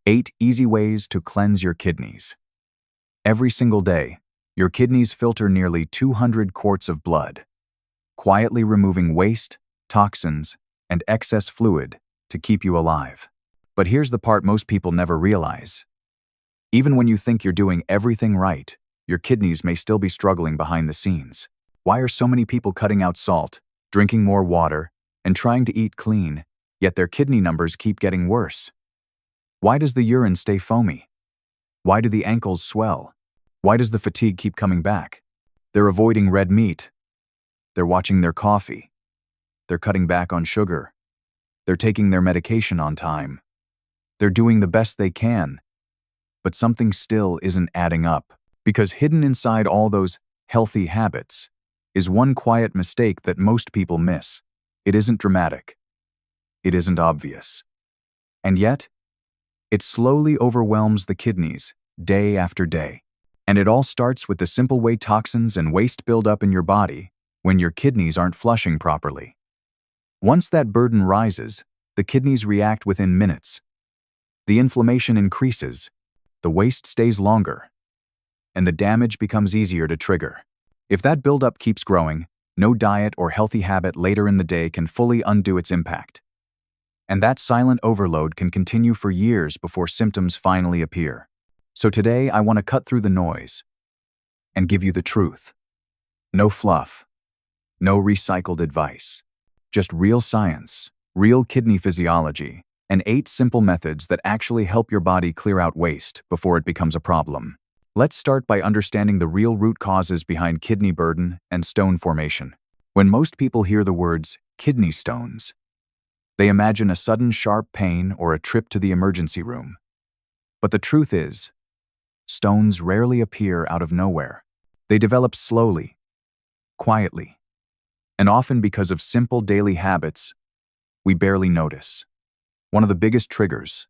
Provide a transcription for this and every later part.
8 easy ways to cleanse your kidneys. Every single day, your kidneys filter nearly 200 quarts of blood, quietly removing waste, toxins, and excess fluid to keep you alive. But here's the part most people never realize. Even when you think you're doing everything right, your kidneys may still be struggling behind the scenes. Why are so many people cutting out salt, drinking more water, and trying to eat clean, yet their kidney numbers keep getting worse? Why does the urine stay foamy? Why do the ankles swell? Why does the fatigue keep coming back? They're avoiding red meat. They're watching their coffee. They're cutting back on sugar. They're taking their medication on time. They're doing the best they can. But something still isn't adding up, because hidden inside all those healthy habits is one quiet mistake that most people miss. It isn't dramatic. It isn't obvious. And yet, it slowly overwhelms the kidneys day after day. And it all starts with the simple way toxins and waste build up in your body when your kidneys aren't flushing properly. Once that burden rises, the kidneys react within minutes. The inflammation increases, the waste stays longer, and the damage becomes easier to trigger. If that buildup keeps growing, no diet or healthy habit later in the day can fully undo its impact. And that silent overload can continue for years before symptoms finally appear. So today, I want to cut through the noise and give you the truth. No fluff, no recycled advice, just real science, real kidney physiology, and 8 simple methods that actually help your body clear out waste before it becomes a problem. Let's start by understanding the real root causes behind kidney burden and stone formation. When most people hear the words kidney stones, they imagine a sudden sharp pain or a trip to the emergency room. But the truth is, stones rarely appear out of nowhere. They develop slowly, quietly, and often because of simple daily habits we barely notice. One of the biggest triggers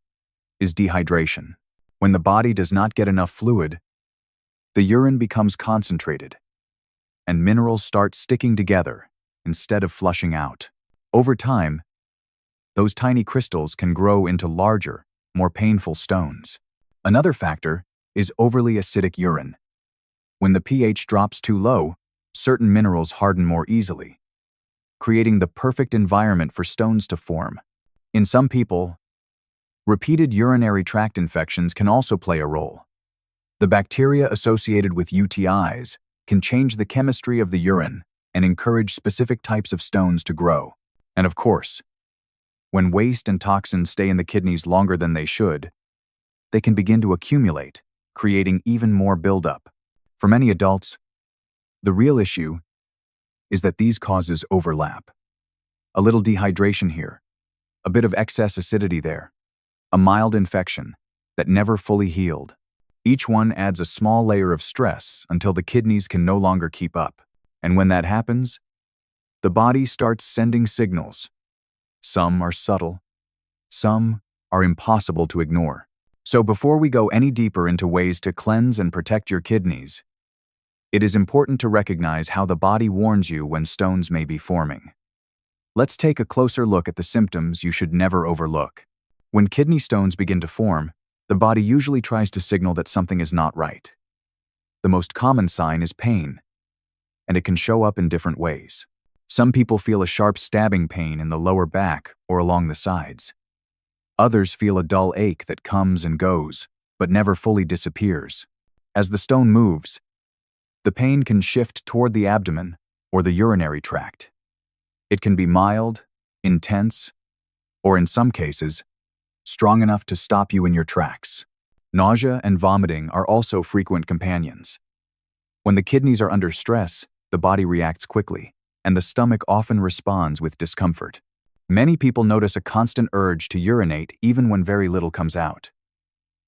is dehydration. When the body does not get enough fluid, the urine becomes concentrated, and minerals start sticking together instead of flushing out. Over time, those tiny crystals can grow into larger, more painful stones. Another factor is overly acidic urine. When the pH drops too low, certain minerals harden more easily, creating the perfect environment for stones to form. In some people, repeated urinary tract infections can also play a role. The bacteria associated with UTIs can change the chemistry of the urine and encourage specific types of stones to grow. And of course, when waste and toxins stay in the kidneys longer than they should, they can begin to accumulate, creating even more buildup. For many adults, the real issue is that these causes overlap. A little dehydration here, a bit of excess acidity there, a mild infection that never fully healed. Each one adds a small layer of stress until the kidneys can no longer keep up. And when that happens, the body starts sending signals. Some are subtle, some are impossible to ignore. So before we go any deeper into ways to cleanse and protect your kidneys, it is important to recognize how the body warns you when stones may be forming. Let's take a closer look at the symptoms you should never overlook. When kidney stones begin to form, the body usually tries to signal that something is not right. The most common sign is pain, and it can show up in different ways. Some people feel a sharp stabbing pain in the lower back or along the sides. Others feel a dull ache that comes and goes, but never fully disappears. As the stone moves, the pain can shift toward the abdomen or the urinary tract. It can be mild, intense, or in some cases, strong enough to stop you in your tracks. Nausea and vomiting are also frequent companions. When the kidneys are under stress, the body reacts quickly, and the stomach often responds with discomfort. Many people notice a constant urge to urinate even when very little comes out.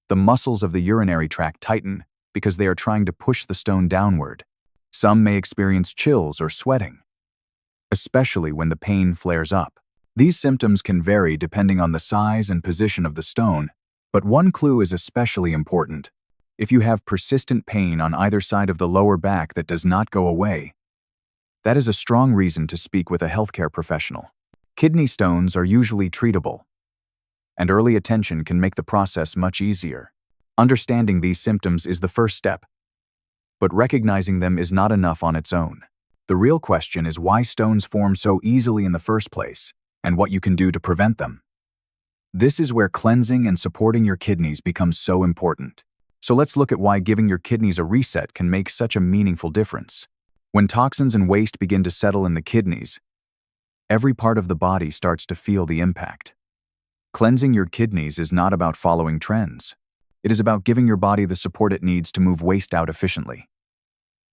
The muscles of the urinary tract tighten because they are trying to push the stone downward. Some may experience chills or sweating, especially when the pain flares up. These symptoms can vary depending on the size and position of the stone, but one clue is especially important. If you have persistent pain on either side of the lower back that does not go away, that is a strong reason to speak with a healthcare professional. Kidney stones are usually treatable. and early attention can make the process much easier. Understanding these symptoms is the first step, but recognizing them is not enough on its own. The real question is why stones form so easily in the first place, and what you can do to prevent them. This is where cleansing and supporting your kidneys becomes so important. So let's look at why giving your kidneys a reset can make such a meaningful difference. When toxins and waste begin to settle in the kidneys, every part of the body starts to feel the impact. Cleansing your kidneys is not about following trends. It is about giving your body the support it needs to move waste out efficiently.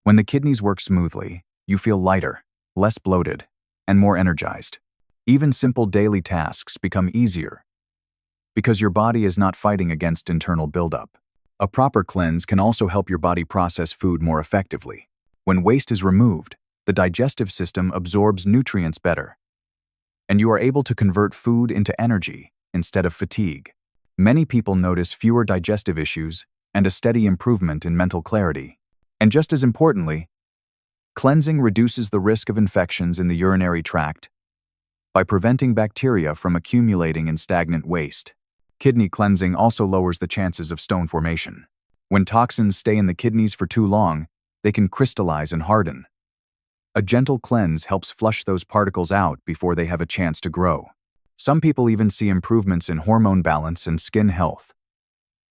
When the kidneys work smoothly, you feel lighter, less bloated, and more energized. Even simple daily tasks become easier because your body is not fighting against internal buildup. A proper cleanse can also help your body process food more effectively. When waste is removed, the digestive system absorbs nutrients better, and you are able to convert food into energy instead of fatigue. Many people notice fewer digestive issues and a steady improvement in mental clarity. And just as importantly, cleansing reduces the risk of infections in the urinary tract by preventing bacteria from accumulating in stagnant waste. Kidney cleansing also lowers the chances of stone formation. When toxins stay in the kidneys for too long, they can crystallize and harden. A gentle cleanse helps flush those particles out before they have a chance to grow. Some people even see improvements in hormone balance and skin health.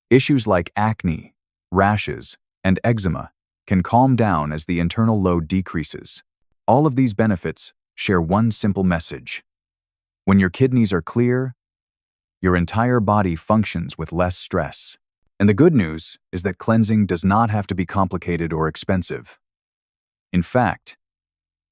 Issues like acne, rashes, and eczema can calm down as the internal load decreases. All of these benefits share one simple message. When your kidneys are clear, your entire body functions with less stress. And the good news is that cleansing does not have to be complicated or expensive. In fact,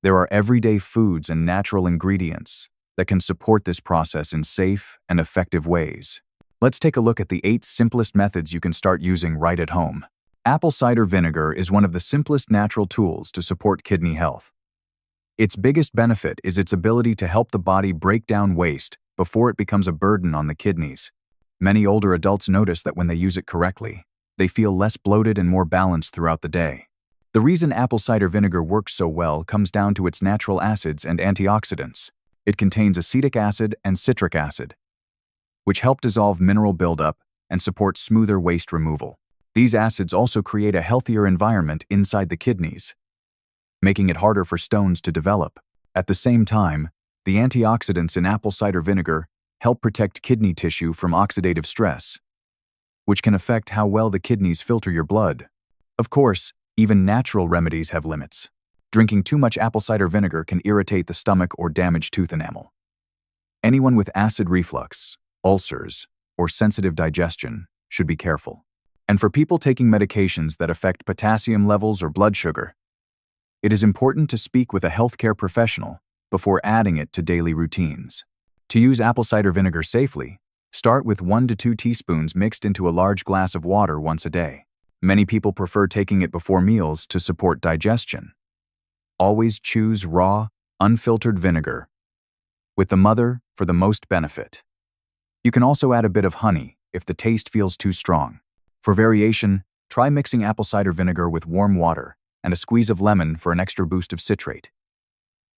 there are everyday foods and natural ingredients that can support this process in safe and effective ways. Let's take a look at the 8 simplest methods you can start using right at home. Apple cider vinegar is one of the simplest natural tools to support kidney health. Its biggest benefit is its ability to help the body break down waste before it becomes a burden on the kidneys. Many older adults notice that when they use it correctly, they feel less bloated and more balanced throughout the day. The reason apple cider vinegar works so well comes down to its natural acids and antioxidants. It contains acetic acid and citric acid, which help dissolve mineral buildup and support smoother waste removal. These acids also create a healthier environment inside the kidneys, making it harder for stones to develop. At the same time, the antioxidants in apple cider vinegar help protect kidney tissue from oxidative stress, which can affect how well the kidneys filter your blood. Of course, even natural remedies have limits. Drinking too much apple cider vinegar can irritate the stomach or damage tooth enamel. Anyone with acid reflux, ulcers, or sensitive digestion should be careful. And for people taking medications that affect potassium levels or blood sugar, it is important to speak with a healthcare professional before adding it to daily routines. To use apple cider vinegar safely, start with 1 to 2 teaspoons mixed into a large glass of water once a day. Many people prefer taking it before meals to support digestion. Always choose raw, unfiltered vinegar, with the mother for the most benefit. You can also add a bit of honey if the taste feels too strong. For variation, try mixing apple cider vinegar with warm water and a squeeze of lemon for an extra boost of citrate,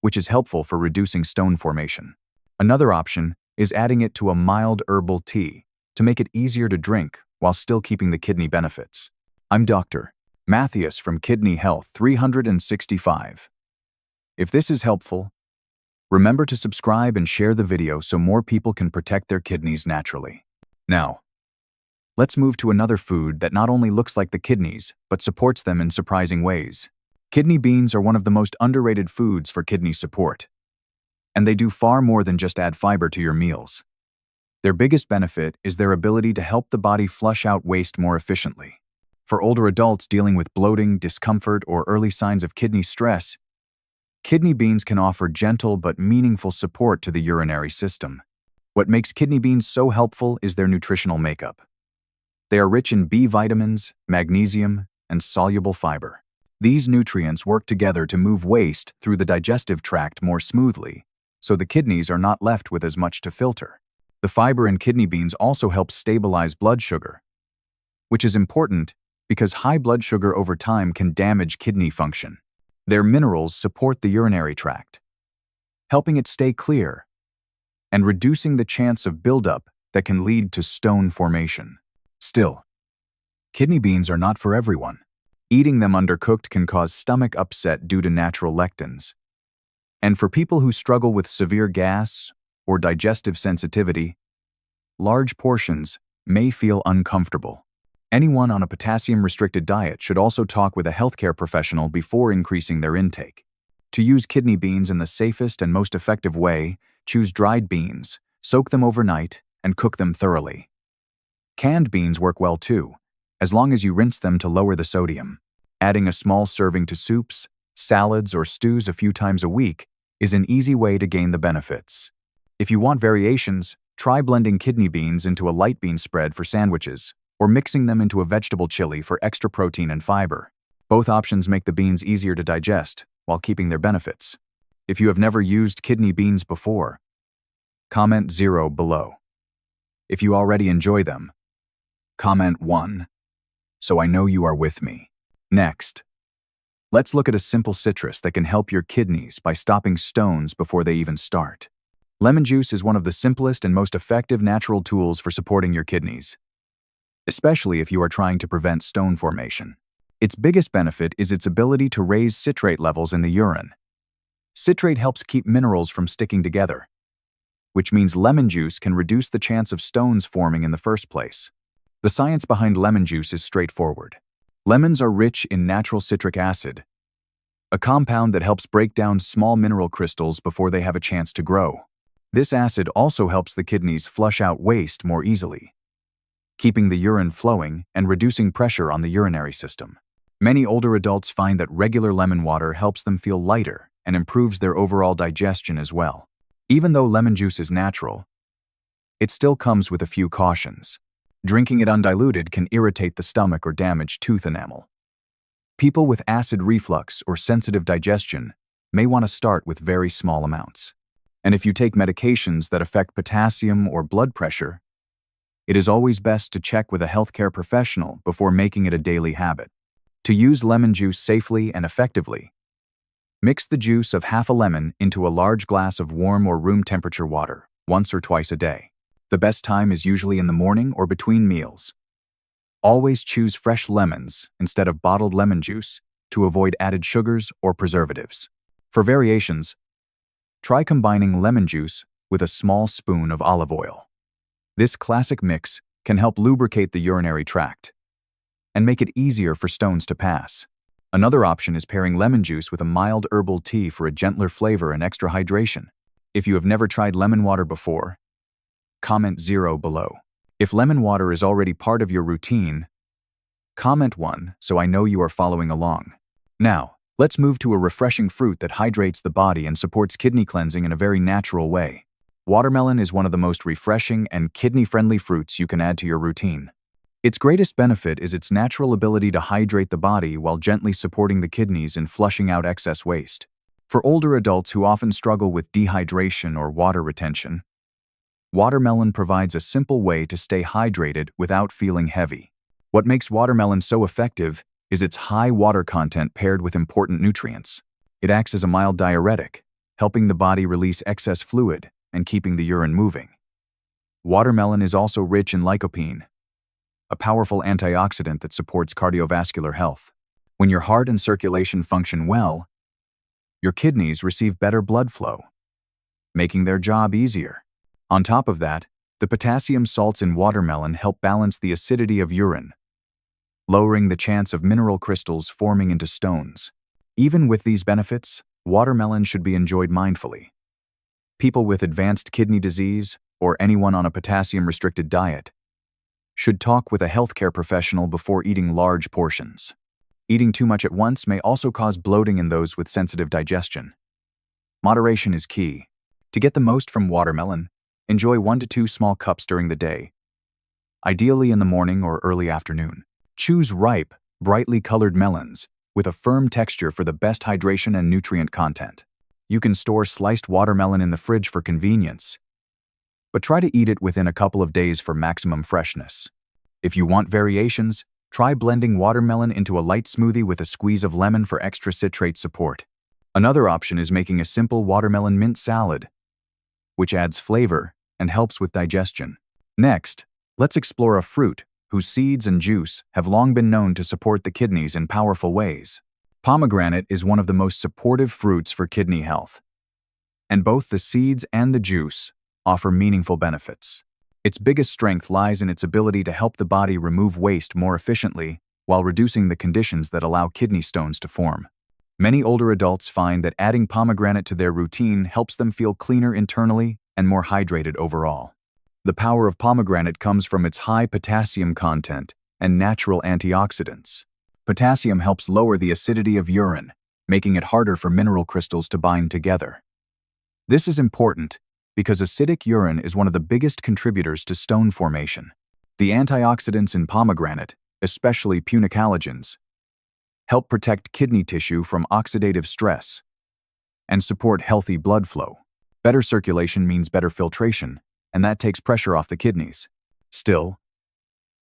which is helpful for reducing stone formation. Another option is adding it to a mild herbal tea to make it easier to drink while still keeping the kidney benefits. I'm Dr. Matthias from Kidney Health 365. If this is helpful, remember to subscribe and share the video so more people can protect their kidneys naturally. Now, let's move to another food that not only looks like the kidneys, but supports them in surprising ways. Kidney beans are one of the most underrated foods for kidney support, and they do far more than just add fiber to your meals. Their biggest benefit is their ability to help the body flush out waste more efficiently. For older adults dealing with bloating, discomfort, or early signs of kidney stress, kidney beans can offer gentle but meaningful support to the urinary system. What makes kidney beans so helpful is their nutritional makeup. They are rich in B vitamins, magnesium, and soluble fiber. These nutrients work together to move waste through the digestive tract more smoothly, so the kidneys are not left with as much to filter. The fiber in kidney beans also helps stabilize blood sugar, which is important because high blood sugar over time can damage kidney function. Their minerals support the urinary tract, helping it stay clear and reducing the chance of buildup that can lead to stone formation. Still, kidney beans are not for everyone. Eating them undercooked can cause stomach upset due to natural lectins. And for people who struggle with severe gas or digestive sensitivity, large portions may feel uncomfortable. Anyone on a potassium-restricted diet should also talk with a healthcare professional before increasing their intake. To use kidney beans in the safest and most effective way, choose dried beans, soak them overnight, and cook them thoroughly. Canned beans work well too, as long as you rinse them to lower the sodium. Adding a small serving to soups, salads, or stews a few times a week is an easy way to gain the benefits. If you want variations, try blending kidney beans into a light bean spread for sandwiches, or mixing them into a vegetable chili for extra protein and fiber. Both options make the beans easier to digest while keeping their benefits. If you have never used kidney beans before, comment 0 below. If you already enjoy them, comment 1, so I know you are with me. Next, let's look at a simple citrus that can help your kidneys by stopping stones before they even start. Lemon juice is one of the simplest and most effective natural tools for supporting your kidneys, especially if you are trying to prevent stone formation. Its biggest benefit is its ability to raise citrate levels in the urine. Citrate helps keep minerals from sticking together, which means lemon juice can reduce the chance of stones forming in the first place. The science behind lemon juice is straightforward. Lemons are rich in natural citric acid, a compound that helps break down small mineral crystals before they have a chance to grow. This acid also helps the kidneys flush out waste more easily, keeping the urine flowing and reducing pressure on the urinary system. Many older adults find that regular lemon water helps them feel lighter and improves their overall digestion as well. Even though lemon juice is natural, it still comes with a few cautions. Drinking it undiluted can irritate the stomach or damage tooth enamel. People with acid reflux or sensitive digestion may want to start with very small amounts. And if you take medications that affect potassium or blood pressure, it is always best to check with a healthcare professional before making it a daily habit. To use lemon juice safely and effectively, mix the juice of half a lemon into a large glass of warm or room temperature water once or twice a day. The best time is usually in the morning or between meals. Always choose fresh lemons instead of bottled lemon juice to avoid added sugars or preservatives. For variations, try combining lemon juice with a small spoon of olive oil. This classic mix can help lubricate the urinary tract and make it easier for stones to pass. Another option is pairing lemon juice with a mild herbal tea for a gentler flavor and extra hydration. If you have never tried lemon water before, comment 0 below. If lemon water is already part of your routine, comment 1 so I know you are following along. Now, let's move to a refreshing fruit that hydrates the body and supports kidney cleansing in a very natural way. Watermelon is one of the most refreshing and kidney-friendly fruits you can add to your routine. Its greatest benefit is its natural ability to hydrate the body while gently supporting the kidneys in flushing out excess waste. For older adults who often struggle with dehydration or water retention, watermelon provides a simple way to stay hydrated without feeling heavy. What makes watermelon so effective is its high water content paired with important nutrients. It acts as a mild diuretic, helping the body release excess fluid and keeping the urine moving. Watermelon is also rich in lycopene, a powerful antioxidant that supports cardiovascular health. When your heart and circulation function well, your kidneys receive better blood flow, making their job easier. On top of that, the potassium salts in watermelon help balance the acidity of urine, lowering the chance of mineral crystals forming into stones. Even with these benefits, watermelon should be enjoyed mindfully. People with advanced kidney disease or anyone on a potassium-restricted diet should talk with a healthcare professional before eating large portions. Eating too much at once may also cause bloating in those with sensitive digestion. Moderation is key. To get the most from watermelon, enjoy 1 to 2 small cups during the day, ideally in the morning or early afternoon. Choose ripe, brightly colored melons with a firm texture for the best hydration and nutrient content. You can store sliced watermelon in the fridge for convenience, but try to eat it within a couple of days for maximum freshness. If you want variations, try blending watermelon into a light smoothie with a squeeze of lemon for extra citrate support. Another option is making a simple watermelon mint salad, which adds flavor and helps with digestion. Next, let's explore a fruit whose seeds and juice have long been known to support the kidneys in powerful ways. Pomegranate is one of the most supportive fruits for kidney health, and both the seeds and the juice offer meaningful benefits. Its biggest strength lies in its ability to help the body remove waste more efficiently while reducing the conditions that allow kidney stones to form. Many older adults find that adding pomegranate to their routine helps them feel cleaner internally and more hydrated overall. The power of pomegranate comes from its high potassium content and natural antioxidants. Potassium helps lower the acidity of urine, making it harder for mineral crystals to bind together. This is important because acidic urine is one of the biggest contributors to stone formation. The antioxidants in pomegranate, especially punicalagins, help protect kidney tissue from oxidative stress and support healthy blood flow. Better circulation means better filtration, and that takes pressure off the kidneys. Still,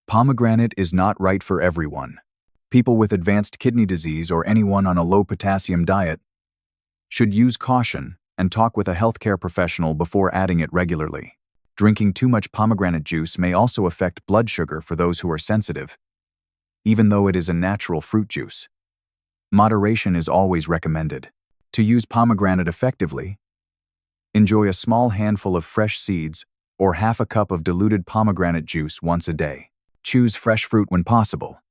pomegranate is not right for everyone. People with advanced kidney disease or anyone on a low potassium diet should use caution and talk with a healthcare professional before adding it regularly. Drinking too much pomegranate juice may also affect blood sugar for those who are sensitive, even though it is a natural fruit juice. Moderation is always recommended. To use pomegranate effectively, enjoy a small handful of fresh seeds or half a cup of diluted pomegranate juice once a day. Choose fresh fruit when possible.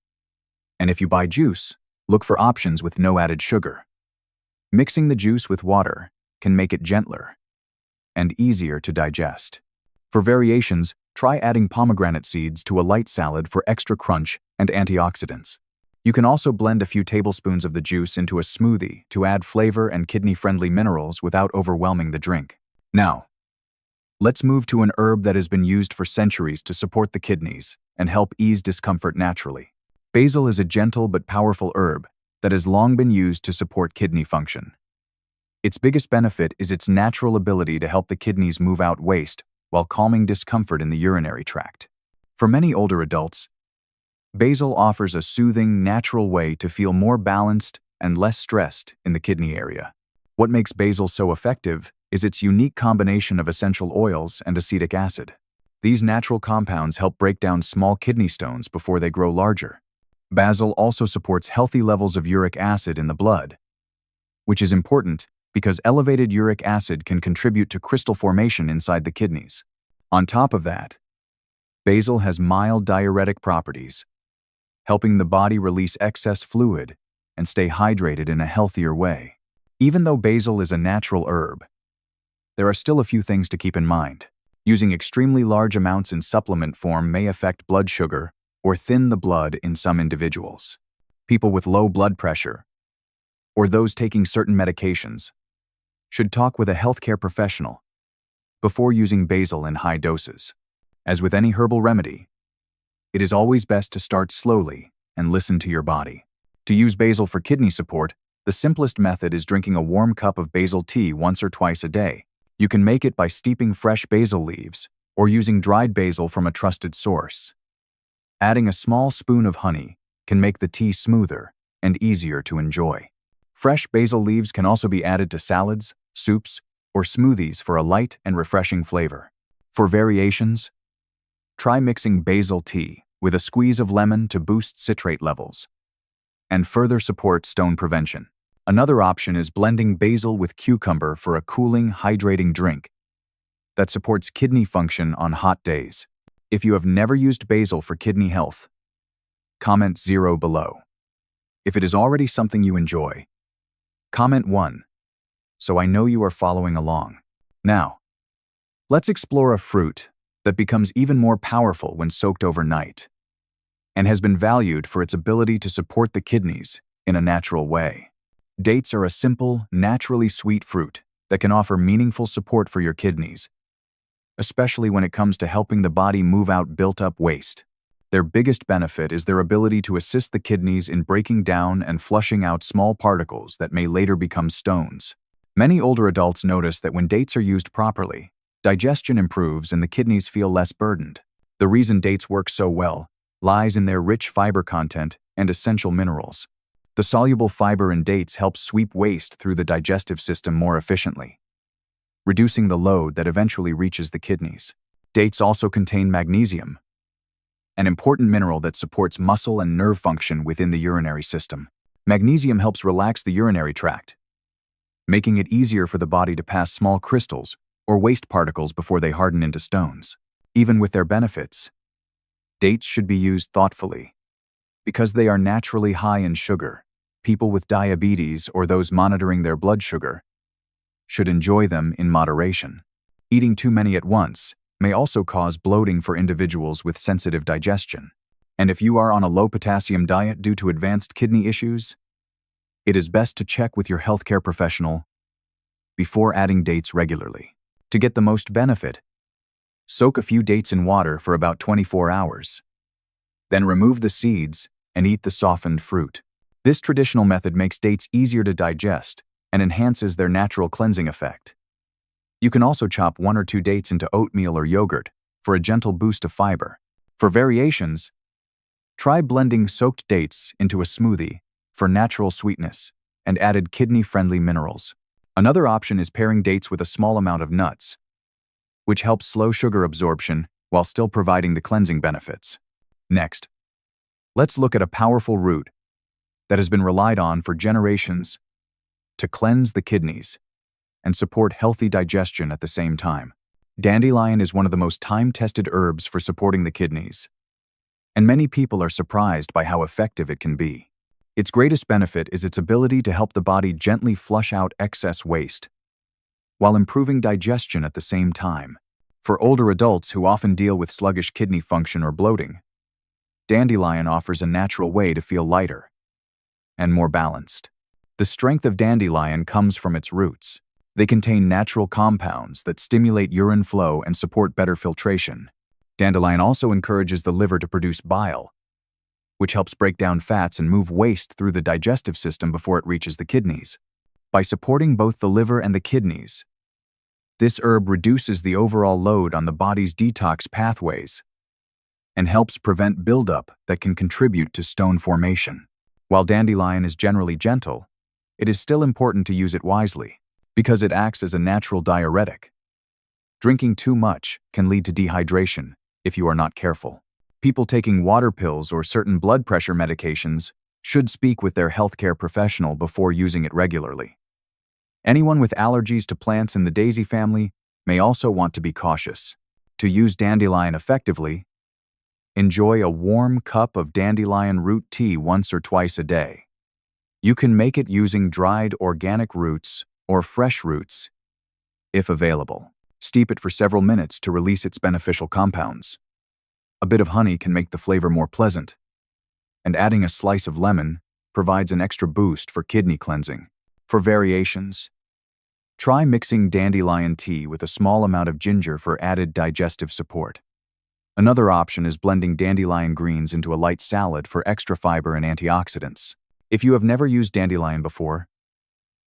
And if you buy juice, look for options with no added sugar. Mixing the juice with water can make it gentler and easier to digest. For variations, try adding pomegranate seeds to a light salad for extra crunch and antioxidants. You can also blend a few tablespoons of the juice into a smoothie to add flavor and kidney-friendly minerals without overwhelming the drink. Now, let's move to an herb that has been used for centuries to support the kidneys and help ease discomfort naturally. Basil is a gentle but powerful herb that has long been used to support kidney function. Its biggest benefit is its natural ability to help the kidneys move out waste while calming discomfort in the urinary tract. For many older adults, basil offers a soothing, natural way to feel more balanced and less stressed in the kidney area. What makes basil so effective is its unique combination of essential oils and acetic acid. These natural compounds help break down small kidney stones before they grow larger. Basil also supports healthy levels of uric acid in the blood, which is important because elevated uric acid can contribute to crystal formation inside the kidneys. On top of that, basil has mild diuretic properties, helping the body release excess fluid and stay hydrated in a healthier way. Even though basil is a natural herb, there are still a few things to keep in mind. Using extremely large amounts in supplement form may affect blood sugar or thin the blood in some individuals. People with low blood pressure or those taking certain medications should talk with a healthcare professional before using basil in high doses. As with any herbal remedy, it is always best to start slowly and listen to your body. To use basil for kidney support, the simplest method is drinking a warm cup of basil tea once or twice a day. You can make it by steeping fresh basil leaves or using dried basil from a trusted source. Adding a small spoon of honey can make the tea smoother and easier to enjoy. Fresh basil leaves can also be added to salads, soups, or smoothies for a light and refreshing flavor. For variations, try mixing basil tea with a squeeze of lemon to boost citrate levels and further support stone prevention. Another option is blending basil with cucumber for a cooling, hydrating drink that supports kidney function on hot days. If you have never used basil for kidney health, comment 0 below. If it is already something you enjoy, comment 1, so I know you are following along. Now, let's explore a fruit that becomes even more powerful when soaked overnight and has been valued for its ability to support the kidneys in a natural way. Dates are a simple, naturally sweet fruit that can offer meaningful support for your kidneys, especially when it comes to helping the body move out built-up waste. Their biggest benefit is their ability to assist the kidneys in breaking down and flushing out small particles that may later become stones. Many older adults notice that when dates are used properly, digestion improves and the kidneys feel less burdened. The reason dates work so well lies in their rich fiber content and essential minerals. The soluble fiber in dates helps sweep waste through the digestive system more efficiently, reducing the load that eventually reaches the kidneys. Dates also contain magnesium, an important mineral that supports muscle and nerve function within the urinary system. Magnesium helps relax the urinary tract, making it easier for the body to pass small crystals or waste particles before they harden into stones. Even with their benefits, dates should be used thoughtfully. Because they are naturally high in sugar, people with diabetes or those monitoring their blood sugar should enjoy them in moderation. Eating too many at once may also cause bloating for individuals with sensitive digestion. And if you are on a low-potassium diet due to advanced kidney issues, it is best to check with your healthcare professional before adding dates regularly. To get the most benefit, soak a few dates in water for about 24 hours. Then remove the seeds and eat the softened fruit. This traditional method makes dates easier to digest and enhances their natural cleansing effect. You can also chop 1 or 2 dates into oatmeal or yogurt for a gentle boost of fiber. For variations, try blending soaked dates into a smoothie for natural sweetness and added kidney-friendly minerals. Another option is pairing dates with a small amount of nuts, which helps slow sugar absorption while still providing the cleansing benefits. Next, let's look at a powerful root that has been relied on for generations to cleanse the kidneys and support healthy digestion at the same time. Dandelion is one of the most time-tested herbs for supporting the kidneys, and many people are surprised by how effective it can be. Its greatest benefit is its ability to help the body gently flush out excess waste, while improving digestion at the same time. For older adults who often deal with sluggish kidney function or bloating, dandelion offers a natural way to feel lighter and more balanced. The strength of dandelion comes from its roots. They contain natural compounds that stimulate urine flow and support better filtration. Dandelion also encourages the liver to produce bile, which helps break down fats and move waste through the digestive system before it reaches the kidneys. By supporting both the liver and the kidneys, this herb reduces the overall load on the body's detox pathways and helps prevent buildup that can contribute to stone formation. While dandelion is generally gentle, it is still important to use it wisely because it acts as a natural diuretic. Drinking too much can lead to dehydration if you are not careful. People taking water pills or certain blood pressure medications should speak with their healthcare professional before using it regularly. Anyone with allergies to plants in the daisy family may also want to be cautious. To use dandelion effectively, enjoy a warm cup of dandelion root tea once or twice a day. You can make it using dried organic roots or fresh roots, if available. Steep it for several minutes to release its beneficial compounds. A bit of honey can make the flavor more pleasant, and adding a slice of lemon provides an extra boost for kidney cleansing. For variations, try mixing dandelion tea with a small amount of ginger for added digestive support. Another option is blending dandelion greens into a light salad for extra fiber and antioxidants. If you have never used dandelion before,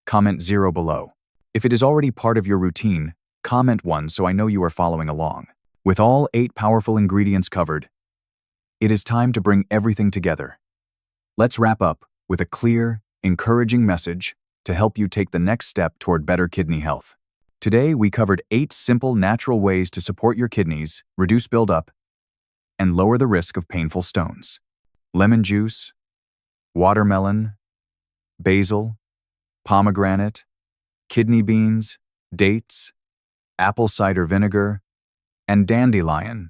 comment 0 below. If it is already part of your routine, comment 1 so I know you are following along. With all 8 powerful ingredients covered, it is time to bring everything together. Let's wrap up with a clear, encouraging message to help you take the next step toward better kidney health. Today, we covered 8 simple, natural ways to support your kidneys, reduce buildup, and lower the risk of painful stones. Lemon juice, watermelon, basil, pomegranate, kidney beans, dates, apple cider vinegar, and dandelion.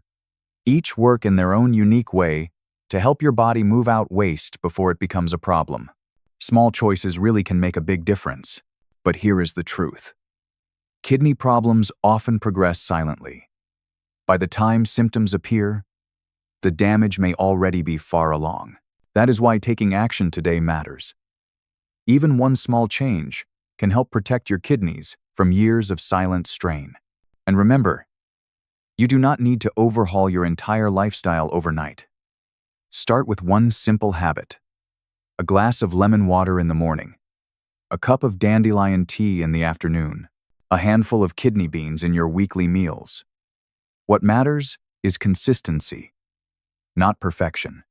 Each work in their own unique way to help your body move out waste before it becomes a problem. Small choices really can make a big difference. But here is the truth. Kidney problems often progress silently. By the time symptoms appear, the damage may already be far along. That is why taking action today matters. Even one small change can help protect your kidneys from years of silent strain. And remember, you do not need to overhaul your entire lifestyle overnight. Start with one simple habit: a glass of lemon water in the morning, a cup of dandelion tea in the afternoon, a handful of kidney beans in your weekly meals. What matters is consistency, not perfection.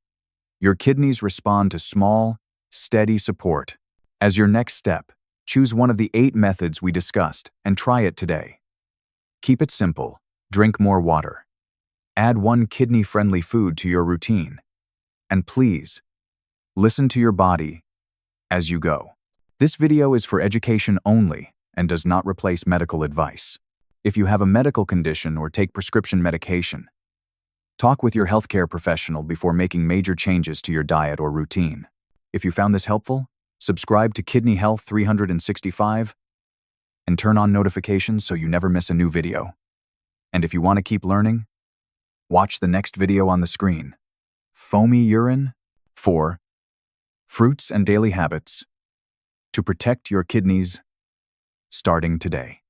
Your kidneys respond to small, steady support. As your next step, choose one of the 8 methods we discussed and try it today. Keep it simple. Drink more water. Add one kidney-friendly food to your routine. And please, listen to your body as you go. This video is for education only and does not replace medical advice. If you have a medical condition or take prescription medication, talk with your healthcare professional before making major changes to your diet or routine. If you found this helpful, subscribe to Kidney Health 365 and turn on notifications so you never miss a new video. And if you want to keep learning, watch the next video on the screen. Foamy urine 4. Fruits and daily habits to protect your kidneys starting today.